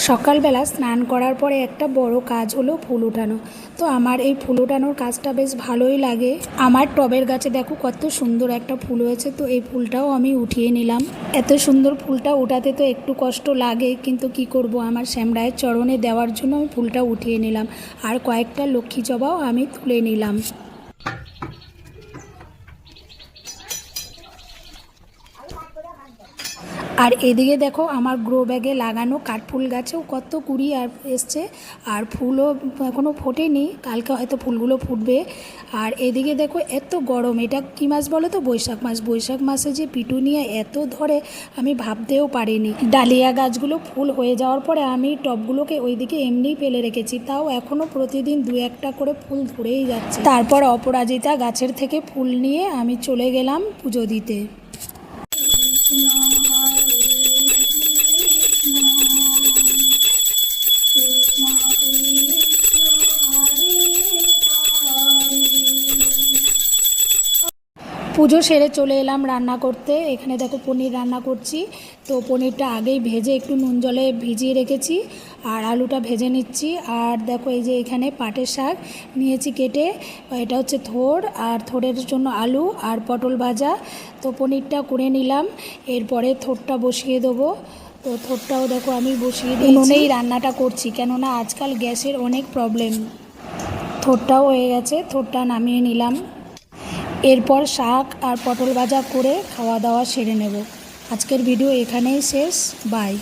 সকালবেলা স্নান করার পরে একটা বড় কাজ হলো ফুল ওঠানো। তো আমার এই ফুল ওঠানোর কাজটা বেশ ভালোই লাগে। আমার টবের গাছে দেখো কত সুন্দর একটা ফুল হয়েছে, তো এই ফুলটাও আমি উঠিয়ে নিলাম। এত সুন্দর ফুলটা ওঠাতে তো একটু কষ্ট লাগে, কিন্তু কি করব, আমার শ্যামরায়ের চরণে দেওয়ার জন্য আমি ফুলটা উঠিয়ে নিলাম। আর কয়েকটা লক্ষ্মী জবাও আমি তুলে নিলাম। আর এদিকে দেখো আমার গ্রো ব্যাগে লাগানো কাঠফুল গাছেও কত কুড়ি আর এসছে, আর ফুলও এখনও ফোটেনি, কালকে হয়তো ফুলগুলো ফুটবে। আর এদিকে দেখো এত গরম, এটা কী মাস বলো তো? বৈশাখ মাস। বৈশাখ মাসে যে পিটুনিয়া এত ধরে আমি ভাবতেও পারিনি। ডালিয়া গাছগুলো ফুল হয়ে যাওয়ার পরে আমি টবগুলোকে ওইদিকে এমনিই ফেলে রেখেছি, তাও এখনও প্রতিদিন দু একটা করে ফুল ধরেই যাচ্ছে। তারপর অপরাজিতা গাছের থেকে ফুল নিয়ে আমি চলে গেলাম পুজো দিতে। পুজো সেরে চলে এলাম রান্না করতে। এখানে দেখো পনির রান্না করছি। তো পনিরটা আগেই ভেজে একটু নুন জলে ভিজিয়ে রেখেছি, আর আলুটা ভেজে নিচ্ছি। আর দেখো এই যে এখানে পাটের শাক নিয়েছি কেটে, এটা হচ্ছে থোড়, আর থোড়ের জন্য আলু আর পটল ভাজা। তো পনিরটা করে নিলাম, এরপরে থোড়টা বসিয়ে দেবো। তো থোড়টাও দেখো আমি বসিয়ে দিই, উনুনেই রান্নাটা করছি, কেননা আজকাল গ্যাসের অনেক প্রবলেম। থোড়টাও হয়ে গেছে, থোড়টা নামিয়ে নিলাম। এরপর শাক আর পটল ভাজা করে খাওয়া দাওয়া সেরে নেব। আজকের ভিডিও এখানেই শেষ। বাই।